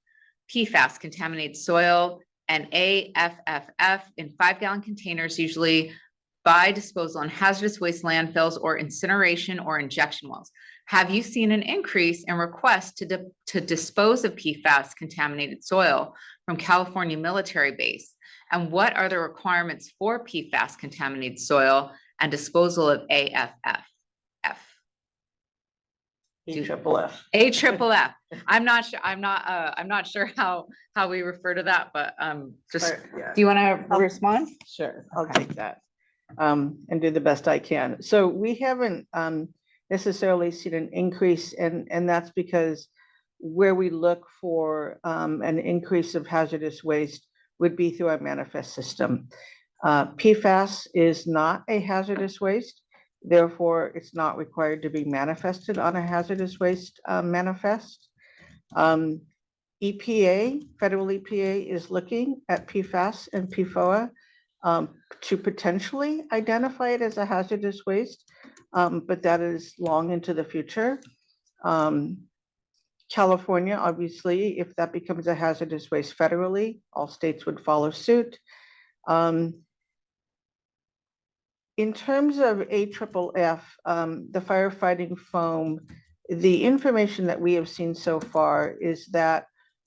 PFAS, contaminated soil, and AFFF in 5-gallon containers, usually by disposal in hazardous waste landfills or incineration or injection wells. Have you seen an increase in requests to dispose of PFAS contaminated soil from California military base? And what are the requirements for PFAS contaminated soil and disposal of AFFF? AFFF. I'm not sure. I'm not sure how we refer to that, but just Yeah. do you want to respond? Sure, I'll take that and do the best I can. So we haven't necessarily seen an increase, and that's because where we look for an increase of hazardous waste would be through our manifest system. PFAS is not a hazardous waste. Therefore, it's not required to be manifested on a hazardous waste manifest. EPA, federal EPA is looking at PFAS and PFOA to potentially identify it as a hazardous waste, but that is long into the future. California, obviously, if that becomes a hazardous waste federally, all states would follow suit. In terms of AFFF, the firefighting foam, the information that we have seen so far is that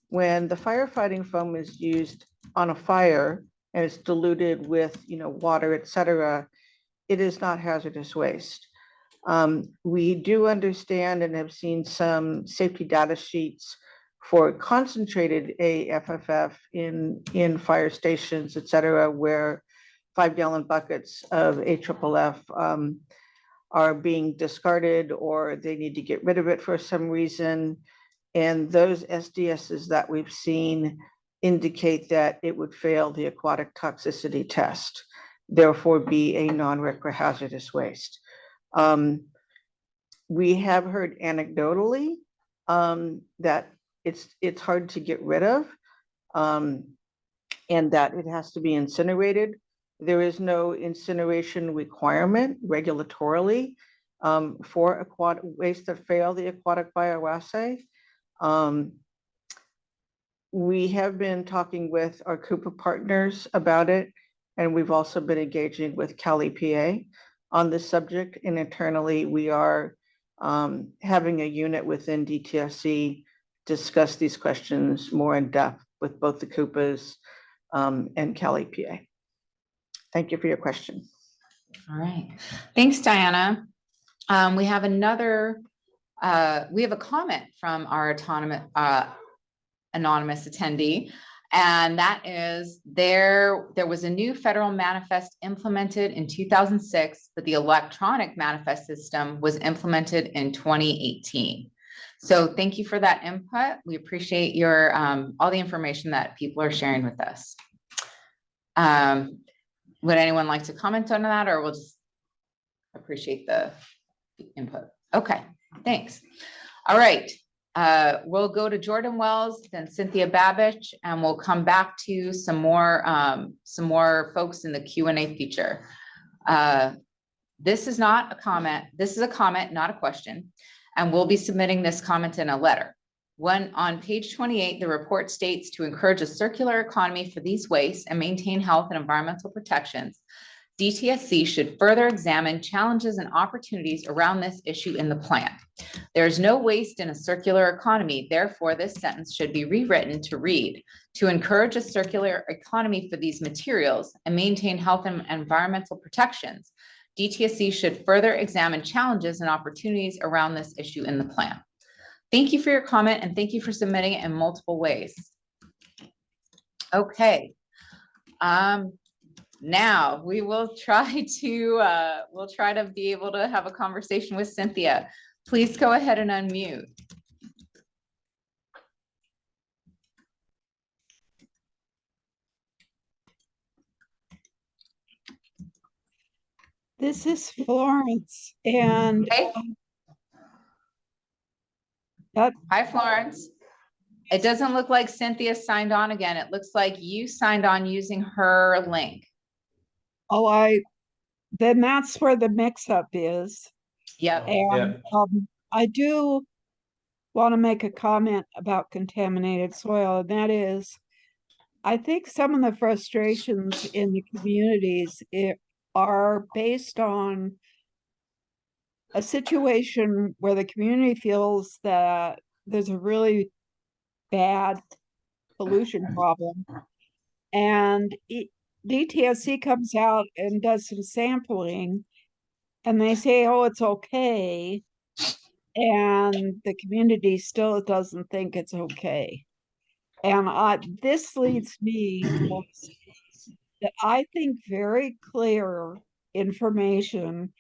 when the firefighting foam is used on a fire and it's diluted with, you know, water, et cetera, it is not hazardous waste. We do understand and have seen some safety data sheets for concentrated AFFF in fire stations, et cetera, where 5-gallon buckets of AFFF are being discarded or they need to get rid of it for some reason. And those SDSs that we've seen indicate that it would fail the aquatic toxicity test. therefore be a non-recreational hazardous waste. We have heard anecdotally that it's hard to get rid of, and that it has to be incinerated. There is no incineration requirement regulatorily for aquatic waste that fail the aquatic bioassay. We have been talking with our Cooper partners about it, and we've also been engaging with Cali PA on this subject. And internally, we are having a unit within DTSC discuss these questions more in depth with both the Coopers and Cali PA. Thank you for your question. All right. Thanks, Diana. We have another, we have a comment from our anonymous attendee, and that is there was a new federal manifest implemented in 2006, but the electronic manifest system was implemented in 2018. So thank you for that input. We appreciate your all the information that people are sharing with us. Would anyone like to comment on that, or we'll just appreciate the input? Okay, thanks. All right, we'll go to Jordan Wells, then Cynthia Babich, and we'll come back to some more folks in the Q&A feature. This is not a comment. This is a comment, not a question. And we'll be submitting this comment in a letter. On page 28, the report states to encourage a circular economy for these wastes and maintain health and environmental protections, DTSC should further examine challenges and opportunities around this issue in the plan. There is no waste in a circular economy. Therefore, this sentence should be rewritten to read, to encourage a circular economy for these materials and maintain health and environmental protections, DTSC should further examine challenges and opportunities around this issue in the plan. Thank you for your comment, and thank you for submitting it in multiple ways. Okay. Now we will try to be able to have a conversation with Cynthia. Please go ahead and unmute. This is Florence, and Okay. Hi, Florence. It doesn't look like Cynthia signed on again. It looks like you signed on using her link. then that's where the mix-up is. Yep. And I do want to make a comment about contaminated soil, and that is, I think some of the frustrations in the communities are based on a situation where the community feels that there's a really bad pollution problem, and DTSC comes out and does some sampling, and they say, oh, it's okay, and the community still doesn't think it's okay. And this leads me to that I think very clear information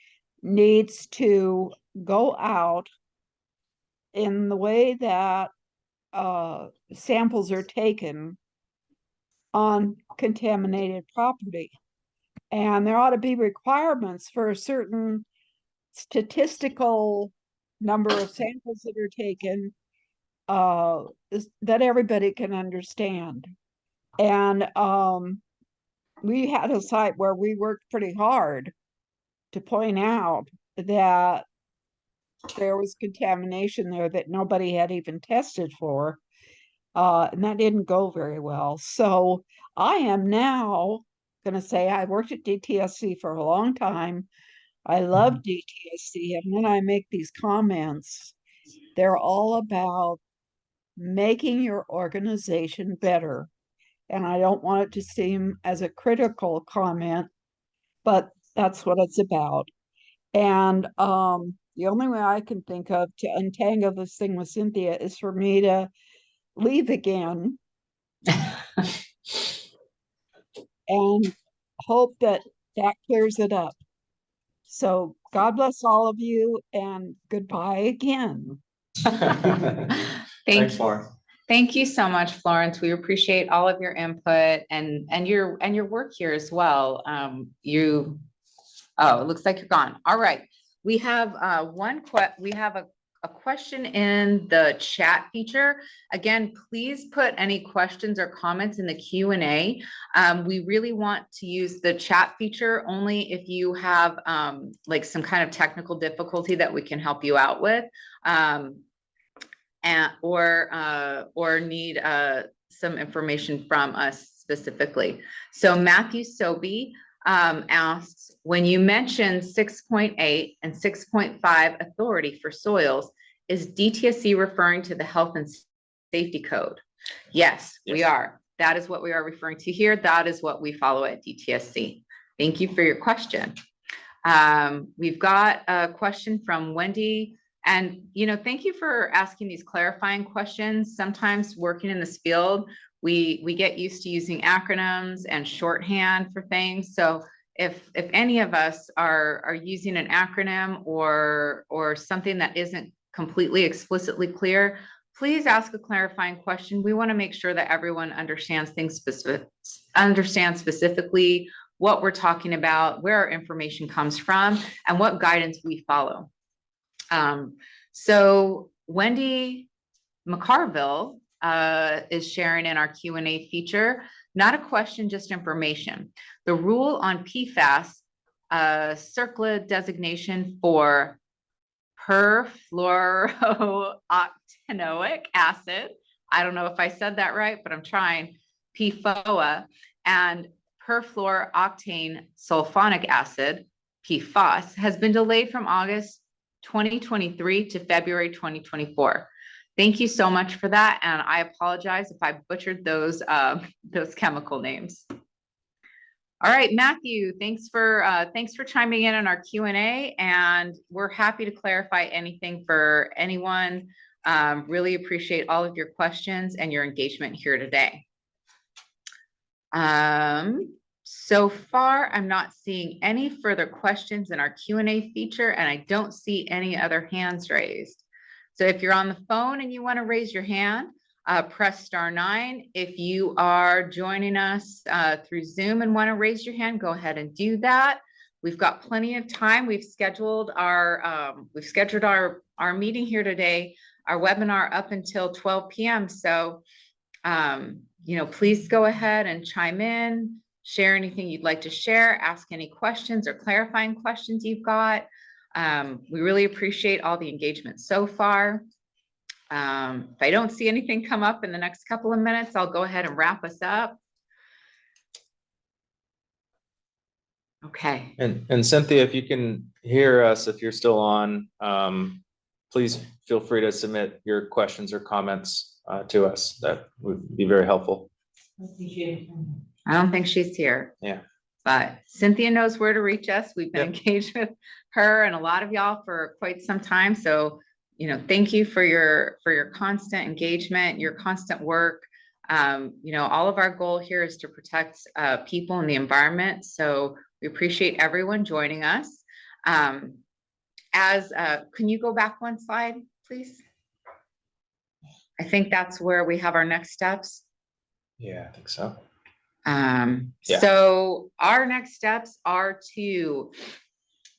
needs to go out in the way that samples are taken on contaminated property. And there ought to be requirements for a certain statistical number of samples that are taken that everybody can understand. And we had a site where we worked pretty hard to point out that there was contamination there that nobody had even tested for. And that didn't go very well. So I am now going to say I worked at DTSC for a long time. I love DTSC. And when I make these comments, they're all about making your organization better. And I don't want it to seem as a critical comment, but that's what it's about. And the only way I can think of to untangle this thing with Cynthia is for me to leave again and hope that that clears it up. So God bless all of you, and goodbye again. Thanks, Lauren. Thank you so much, Florence. We appreciate all of your input and your work here as well. Oh, it looks like you're gone. All right. We have a question in the chat feature. Again, please put any questions or comments in the Q&A. We really want to use the chat feature only if you have like some kind of technical difficulty that we can help you out with. Or need some information from us specifically. So Matthew Sobey asks, when you mentioned 6.8 and 6.5 authority for soils, is DTSC referring to the health and safety code? Yes, we are. That is what we are referring to here. That is what we follow at DTSC. Thank you for your question. We've got a question from Wendy. And, thank you for asking these clarifying questions. Sometimes working in this field, we get used to using acronyms and shorthand for things. So if any of us are using an acronym or something that isn't completely explicitly clear, please ask a clarifying question. We want to make sure that everyone understands specifically what we're talking about, where our information comes from, and what guidance we follow. So Wendy McCarville is sharing in our Q&A feature, not a question, just information. The rule on PFAS, CERCLA designation for perfluorooctanoic acid. I don't know if I said that right, but I'm trying. PFOA and perfluorooctane sulfonic acid, PFOS, has been delayed from August 2023 to February 2024. Thank you so much for that, and I apologize if I butchered those chemical names. All right, Matthew, thanks for chiming in on our Q&A, and we're happy to clarify anything for anyone. Really appreciate all of your questions and your engagement here today. So far, I'm not seeing any further questions in our Q&A feature, and I don't see any other hands raised. So if you're on the phone and you want to raise your hand, press *9. If you are joining us through Zoom and want to raise your hand, go ahead and do that. We've got plenty of time. We've scheduled our meeting here today, our webinar, up until 12 p.m. So, please go ahead and chime in, share anything you'd like to share, ask any questions or clarifying questions you've got. We really appreciate all the engagement so far. If I don't see anything come up in the next couple of minutes, I'll go ahead and wrap us up. Okay. And Cynthia, if you can hear us, if you're still on, please feel free to submit your questions or comments to us. That would be very helpful. I don't think she's here. Yeah. But Cynthia knows where to reach us. We've been engaged with her and a lot of y'all for quite some time. So, thank you for your constant engagement, your constant work. All of our goal here is to protect people and the environment. So we appreciate everyone joining us. Can you go back one slide, please? I think that's where we have our next steps. Yeah, I think so. So our next steps are to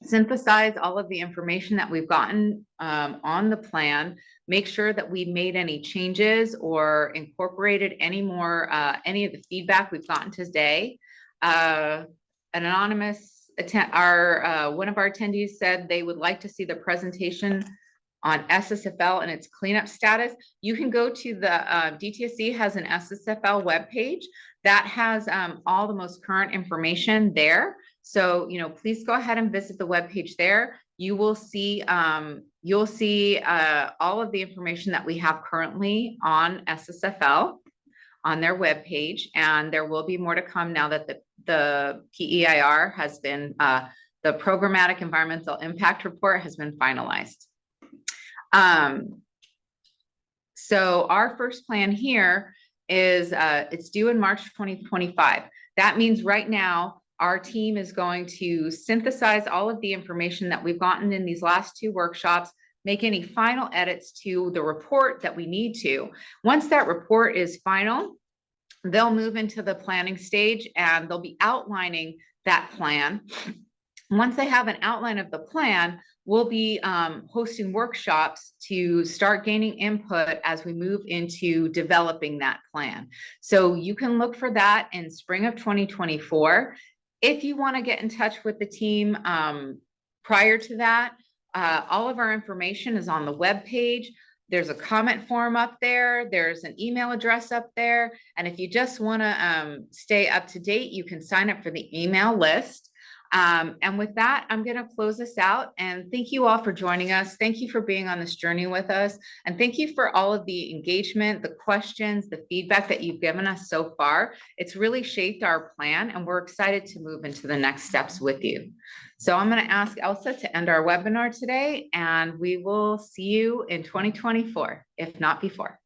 synthesize all of the information that we've gotten on the plan, make sure that we made any changes or incorporated any of the feedback we've gotten today. An anonymous one of our attendees said they would like to see the presentation on SSFL and its cleanup status. You can go to the DTSC has an SSFL webpage that has all the most current information there. So, please go ahead and visit the webpage there. You will see all of the information that we have currently on SSFL on their webpage, and there will be more to come now that the PEIR has been, the Programmatic Environmental Impact Report has been finalized. So our first plan here is it's due in March 2025. That means right now our team is going to synthesize all of the information that we've gotten in these last two workshops, make any final edits to the report that we need to. Once that report is final, they'll move into the planning stage and they'll be outlining that plan. Once they have an outline of the plan, we'll be hosting workshops to start gaining input as we move into developing that plan. So you can look for that in spring of 2024. If you want to get in touch with the team prior to that, all of our information is on the webpage. There's a comment form up there. There's an email address up there. And if you just want to stay up to date, you can sign up for the email list. And with that, I'm going to close this out and thank you all for joining us. Thank you for being on this journey with us. And thank you for all of the engagement, the questions, the feedback that you've given us so far. It's really shaped our plan and we're excited to move into the next steps with you. So I'm going to ask Elsa to end our webinar today and we will see you in 2024, if not before.